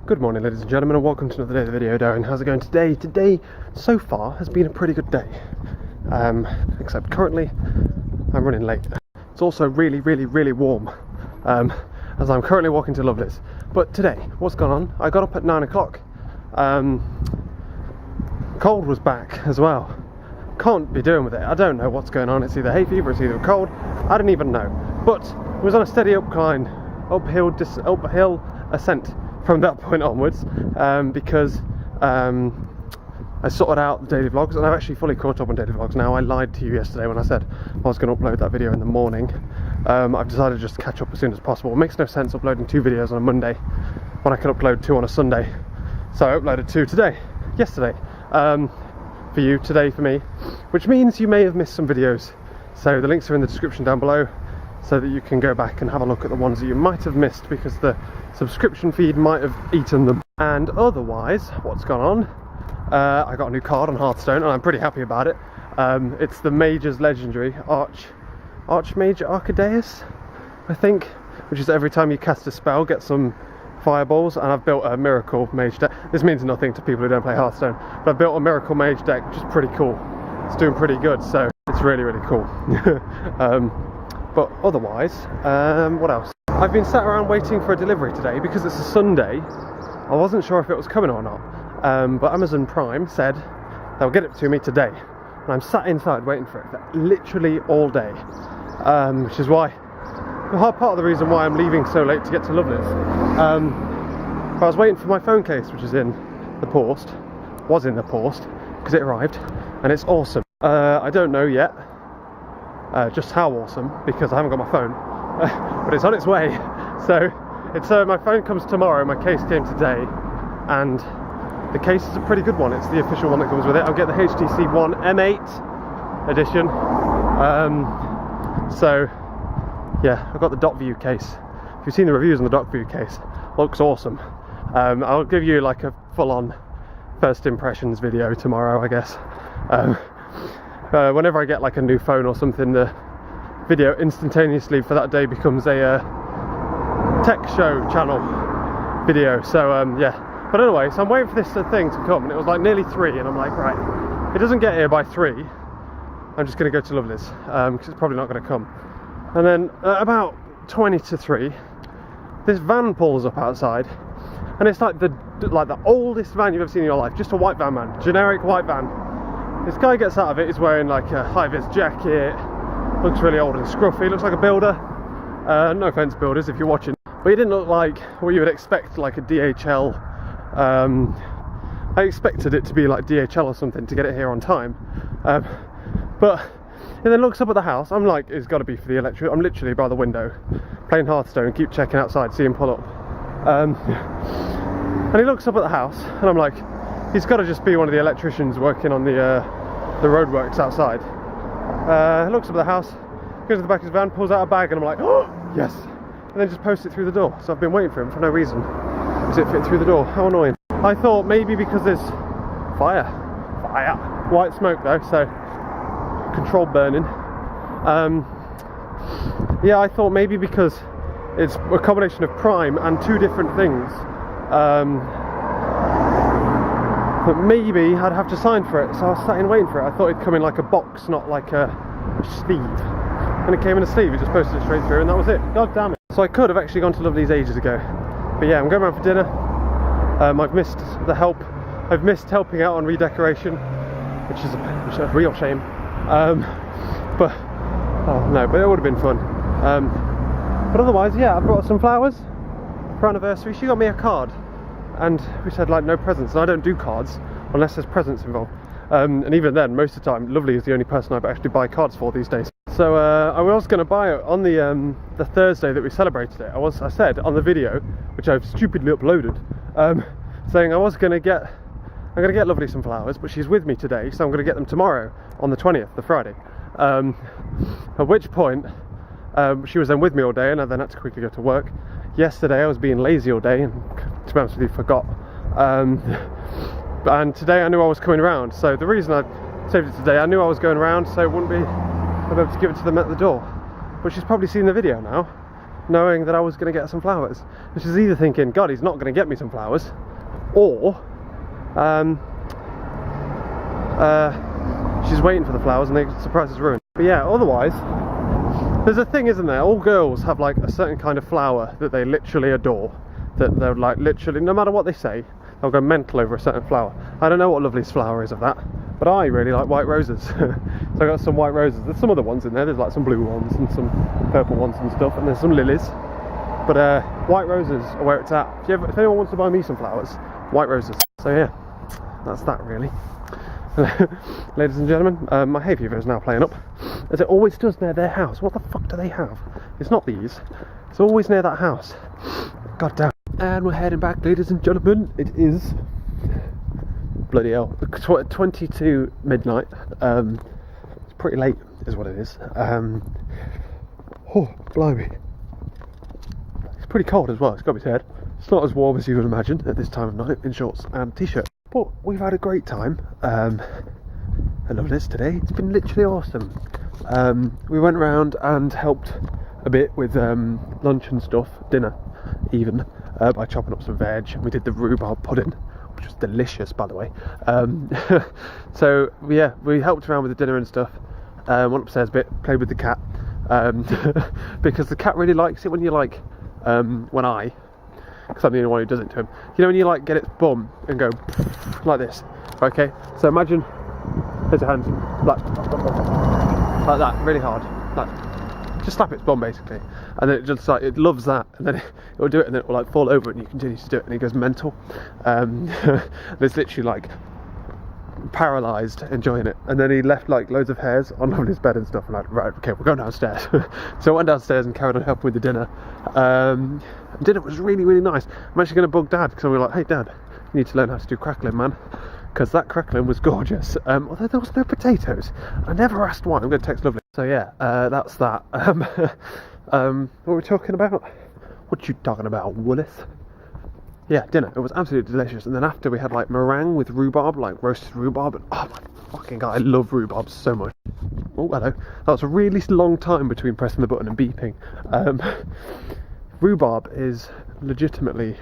Good morning, ladies and gentlemen, and welcome to another day of the video. Darren, how's it going today? Today, so far, has been a pretty good day. Except currently, I'm running late. It's also really warm, as I'm currently walking to Lovelace. But today, what's gone on? I got up at 9 o'clock. Cold was back as well. Can't be doing with it. I don't know what's going on. It's either hay fever, it's either a cold. I don't even know. But it was on a steady uphill ascent from that point onwards, because I sorted out the daily vlogs, and I've actually fully caught up on daily vlogs now. I lied to you yesterday when I said I was going to upload that video in the morning. I've decided just to catch up as soon as possible. It makes no sense uploading 2 videos on a Monday when I can upload 2 on a Sunday. So I uploaded 2 yesterday for you, today for me, which means you may have missed some videos. So the links are in the description down below, so that you can go back and have a look at the ones that you might have missed because the subscription feed might have eaten them. And otherwise, what's gone on? I got a new card on Hearthstone, and I'm pretty happy about it. It's the Mage's Legendary Archmage Arcadeus, I think, which is every time you cast a spell, get some fireballs. And I've built a Miracle Mage deck. This means nothing to people who don't play Hearthstone, but I've built a Miracle Mage deck, which is pretty cool. It's doing pretty good, so it's really cool. But otherwise, what else? I've been sat around waiting for a delivery today because it's a Sunday. I wasn't sure if it was coming or not, but Amazon Prime said they'll get it to me today, and I'm sat inside waiting for it literally all day, which is why, part of the reason why I'm leaving so late to get to Lovelace. I was waiting for my phone case, which was in the post, because it arrived, and it's awesome. I don't know yet just how awesome, because I haven't got my phone, but it's on its way. So it's my phone comes tomorrow. My case came today, and the case is a pretty good one. It's the official one that comes with it. I'll get the HTC One M8 edition. So yeah, I've got the DocView case. If you've seen the reviews on the DocView case, looks awesome. I'll give you like a full-on first impressions video tomorrow, I guess. Whenever I get like a new phone or something, the video instantaneously for that day becomes a tech show channel video. So yeah, but anyway, so I'm waiting for this thing to come, and it was like nearly 3, and I'm like, right, if it doesn't get here by 3, I'm just going to go to Lovelace, because it's probably not going to come. And then about 20 to 3, this van pulls up outside, and it's like the oldest van you've ever seen in your life. Just a white van, man, generic white van. This guy gets out of it, he's wearing like a high-vis jacket, looks really old and scruffy, looks like a builder. No offence builders if you're watching, but he didn't look like what you would expect, like a DHL. I expected it to be like DHL or something to get it here on time. But he then looks up at the house. I'm like, it's got to be for the electric. I'm literally by the window playing Hearthstone, keep checking outside, see him pull up. And he looks up at the house, and I'm like, he's got to just be one of the electricians working on the roadworks outside. Looks up at the house, goes to the back of his van, pulls out a bag, and I'm like, oh, yes! And then just posts it through the door. So I've been waiting for him for no reason. Does it fit through the door? How annoying. I thought maybe because there's fire. White smoke though, so controlled burning. Yeah, I thought maybe because it's a combination of Prime and 2 different things, but maybe I'd have to sign for it, so I was sat in waiting for it. I thought it'd come in like a box, not like a sleeve. And it came in a sleeve, it just posted it straight through, and that was it. God damn it. So I could have actually gone to Lovely's ages ago. But yeah, I'm going around for dinner. I've missed the help. I've missed helping out on redecoration, which is a real shame. But it would have been fun. But otherwise, yeah, I brought some flowers for our anniversary. She got me a card, and we said like no presents, and I don't do cards unless there's presents involved, and even then most of the time Lovely is the only person I actually buy cards for these days. So I was going to buy it on the Thursday that we celebrated it. I said on the video, which I've stupidly uploaded, saying I'm going to get Lovely some flowers, but she's with me today, so I'm going to get them tomorrow on the 20th, the Friday. At which point she was then with me all day, and I then had to quickly go to work. Yesterday I was being lazy all day, and to be honest with you, forgot. And today I knew I was coming around, so the reason I saved it today, I knew I was going around, so it wouldn't be, I'd be able to give it to them at the door. But she's probably seen the video now, knowing that I was going to get some flowers. And she's either thinking, God, he's not going to get me some flowers, or she's waiting for the flowers and the surprise is ruined. But yeah, otherwise, there's a thing, isn't there? All girls have like a certain kind of flower that they literally adore. That they're like literally, no matter what they say, they'll go mental over a certain flower. I don't know what loveliest flower is of that, but I really like white roses. So I got some white roses. There's some other ones in there. There's like some blue ones and some purple ones and stuff, and there's some lilies. But white roses are where it's at. If anyone wants to buy me some flowers, white roses. So yeah, that's that really. Ladies and gentlemen, my hay fever is now playing up, as it always does near their house. What the fuck do they have? It's not these. It's always near that house. God damn. And we're heading back, ladies and gentlemen. It is bloody hell, 22 midnight. It's pretty late, is what it is. Oh, blimey. It's pretty cold as well. It's got to be said. It's not as warm as you would imagine at this time of night in shorts and t-shirt. But we've had a great time. I love this today. It's been literally awesome. We went around and helped a bit with lunch and stuff, dinner even, by chopping up some veg. We did the rhubarb pudding, which was delicious, by the way. So yeah, we helped around with the dinner and stuff. Went upstairs a bit, played with the cat, because the cat really likes it when you like, because I'm the only one who does it to him. You know when you like get its bum and go like this, okay? So imagine, here's your hands, like that, really hard, like just slap its bum basically, and then it just like, it loves that, and then it will do it, and then it will like fall over, and you continue to do it, and it goes mental. It's literally like paralysed enjoying it. And then he left like loads of hairs on his bed and stuff. I'm like, right, okay, we're going downstairs. So I went downstairs and carried on helping with the dinner. Dinner was really, really nice. I'm actually going to bug Dad, because we were like, hey Dad, you need to learn how to do crackling, man, because that crackling was gorgeous. Although there was no potatoes. I never asked why. I'm going to text Lovely. So yeah, that's that. What were we talking about? What you talking about, Willis? Yeah, dinner. It was absolutely delicious. And then after, we had like meringue with rhubarb, like roasted rhubarb. And oh my fucking god, I love rhubarb so much. Oh, hello. That was a really long time between pressing the button and beeping. Rhubarb is legitimately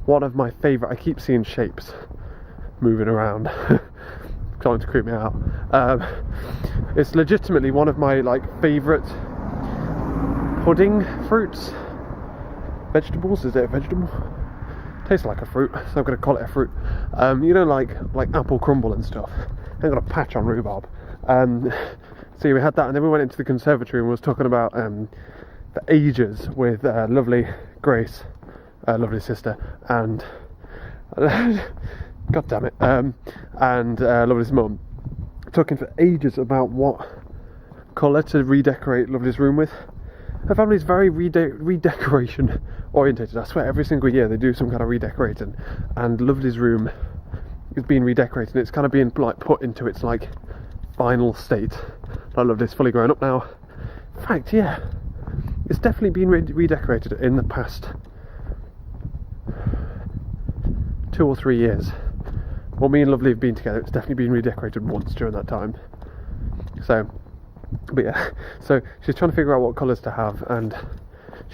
one of my favourite. I keep seeing shapes moving around. Starting to creep me out. It's legitimately one of my like favourite pudding fruits. Vegetables? Is it a vegetable? Tastes like a fruit, so I'm going to call it a fruit. You know, like apple crumble and stuff. I've got a patch on rhubarb. So we had that, and then we went into the conservatory and was talking about for ages with lovely Grace, lovely sister, and god damn it, and Lovely's mum, talking for ages about what colour to redecorate Lovely's room with. Her family's very redecoration orientated. I swear every single year they do some kind of redecorating, and Lovely's room is being redecorated. It's kind of being like put into its like final state. I love this, fully grown up now. In fact, yeah, it's definitely been redecorated in the past 2 or 3 years. Well, me and Lovely have been together. It's definitely been redecorated once during that time. So, but yeah, so she's trying to figure out what colours to have, and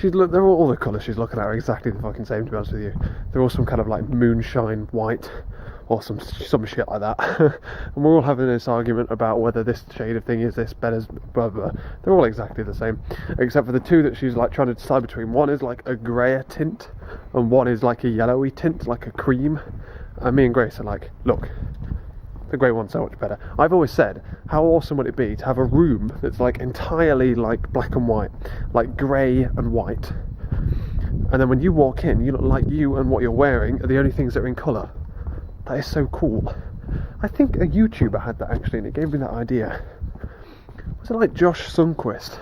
they're all the colours she's looking at are exactly the fucking same, to be honest with you. They're all some kind of like moonshine white or some shit like that. And we're all having this argument about whether this shade of thing is this better, blah blah. They're all exactly the same, except for the two that she's like trying to decide between. One is like a greyer tint, and one is like a yellowy tint, like a cream. And me and Grace are like, look, the grey one's so much better. I've always said, how awesome would it be to have a room that's like entirely like black and white, like grey and white, and then when you walk in, you look like you and what you're wearing are the only things that are in colour. That is so cool. I think a YouTuber had that actually, and it gave me that idea. Was it like Josh Sundquist?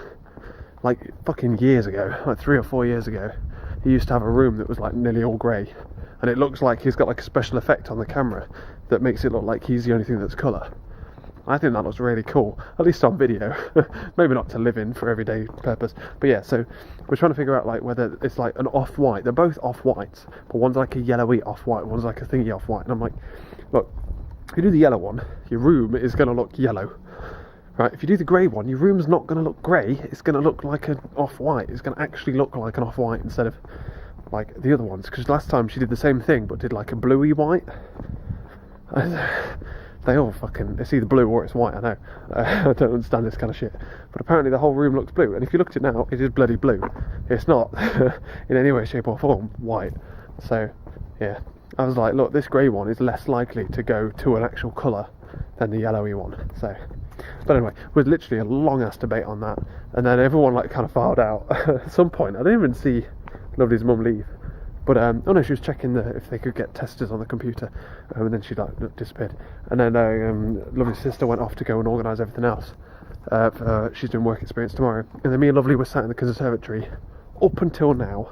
Like fucking years ago, like 3 or 4 years ago, he used to have a room that was like nearly all grey, and it looks like he's got like a special effect on the camera that makes it look like he's the only thing that's colour. I think that looks really cool, at least on video. Maybe not to live in for everyday purpose, but yeah, so we're trying to figure out like whether it's like an off-white. They're both off-whites, but one's like a yellowy off-white, one's like a thingy off-white, and I'm like, look, if you do the yellow one, your room is going to look yellow, Right, if you do the grey one, your room's not going to look grey, it's going to look like an off-white. It's going to actually look like an off-white instead of like the other ones, because last time she did the same thing but did like a bluey white. They all fucking, it's either blue or it's white, I know. I don't understand this kind of shit. But apparently the whole room looks blue, and if you look at it now, it is bloody blue. It's not, in any way, shape or form, white. So, yeah. I was like, look, this grey one is less likely to go to an actual colour than the yellowy one. So, but anyway, it was literally a long-ass debate on that. And then everyone, like, kind of filed out. At some point, I didn't even see Lovely's mum leave. But, oh no, she was checking if they could get testers on the computer, and then she like disappeared. And then Lovely's sister went off to go and organise everything else. She's doing work experience tomorrow. And then me and Lovely were sat in the conservatory up until now,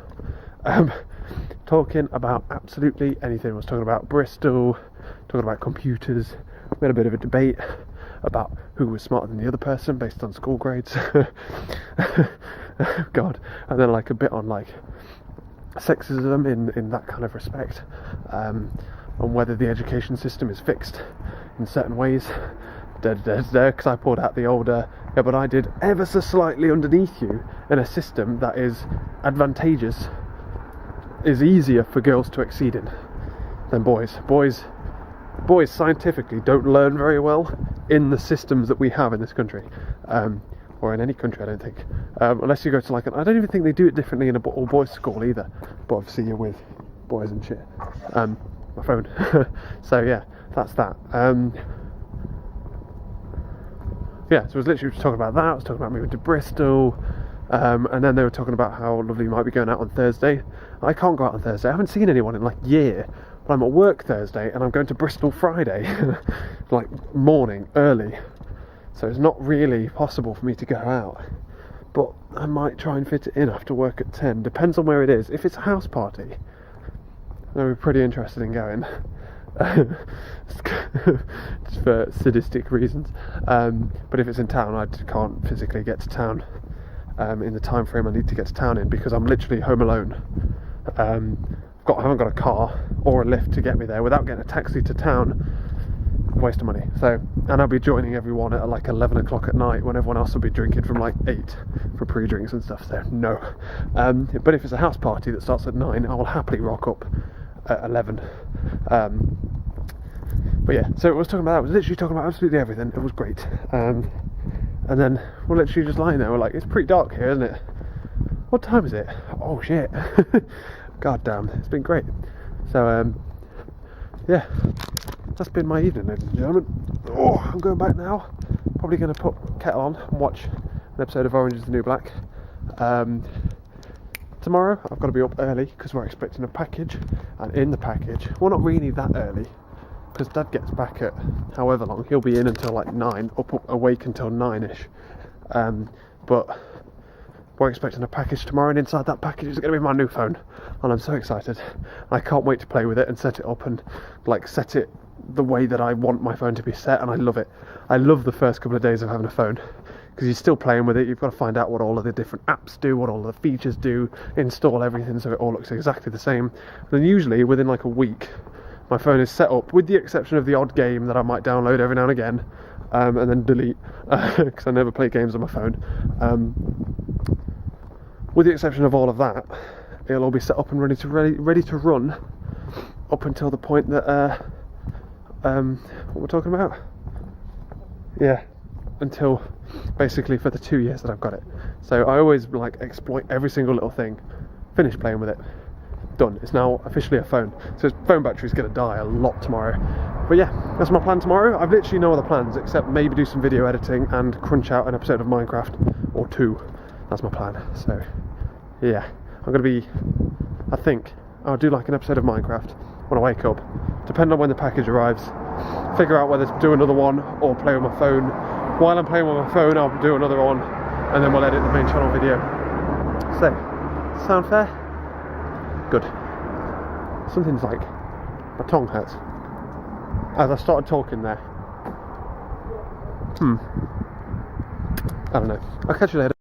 talking about absolutely anything. I was talking about Bristol, talking about computers. We had a bit of a debate about who was smarter than the other person based on school grades. God. And then like a bit on like sexism in that kind of respect, on whether the education system is fixed in certain ways. Because I pulled out the older, yeah, but I did ever so slightly underneath you in a system that is advantageous, is easier for girls to exceed in than boys. Boys scientifically don't learn very well in the systems that we have in this country. Or in any country, I don't think. Unless you go to like I don't even think they do it differently in a all-boys school either. But obviously you're with boys and shit. My phone. So yeah, that's that. Yeah, so I was literally just talking about that. I was talking about moving to Bristol. And then they were talking about how Lovely might be going out on Thursday. I can't go out on Thursday. I haven't seen anyone in like a year. But I'm at work Thursday and I'm going to Bristol Friday. Like morning, early. So it's not really possible for me to go out, but I might try and fit it in after work at 10. Depends on where it is. If it's a house party, I'd be pretty interested in going. Just for sadistic reasons. But if it's in town, I can't physically get to town in the time frame I need to get to town in, because I'm literally home alone. I haven't got a car or a lift to get me there without getting a taxi to town. Waste of money. So, and I'll be joining everyone at like 11 o'clock at night when everyone else will be drinking from like 8 for pre-drinks and stuff. So no. But if it's a house party that starts at 9, I will happily rock up at 11. But yeah, so I was talking about that. I was literally talking about absolutely everything. It was great. And then we're literally just lying there. We're like, it's pretty dark here, isn't it? What time is it? Oh shit. God damn, it's been great. So yeah, that's been my evening, ladies and gentlemen. Oh, I'm going back now. Probably going to put kettle on and watch an episode of Orange is the New Black. Tomorrow I've got to be up early because we're expecting a package, and in the package, well, not really that early, because Dad gets back at however long. He'll be in until like 9, awake until 9ish. But we're expecting a package tomorrow, and inside that package is going to be my new phone, and I'm so excited. I can't wait to play with it and set it up and like set it the way that I want my phone to be set, and I love it. I love the first couple of days of having a phone, because you're still playing with it. You've got to find out what all of the different apps do, what all the features do, install everything so it all looks exactly the same. And then usually within like a week my phone is set up, with the exception of the odd game that I might download every now and again, and then delete, because I never play games on my phone. With the exception of all of that, it'll all be set up and ready to run up until the point that what we're talking about? Yeah, until basically for the 2 years that I've got it. So I always like exploit every single little thing, finish playing with it, done. It's now officially a phone. So its phone battery's going to die a lot tomorrow. But yeah, that's my plan tomorrow. I've literally no other plans except maybe do some video editing and crunch out an episode of Minecraft or 2. That's my plan. So yeah, I'm going to be, I think I'll do like an episode of Minecraft when I wake up, depending on when the package arrives, figure out whether to do another one or play with my phone. While I'm playing with my phone, I'll do another one, and then we'll edit the main channel video. So, sound fair? Good. Something's like, my tongue hurts as I started talking there. I don't know. I'll catch you later.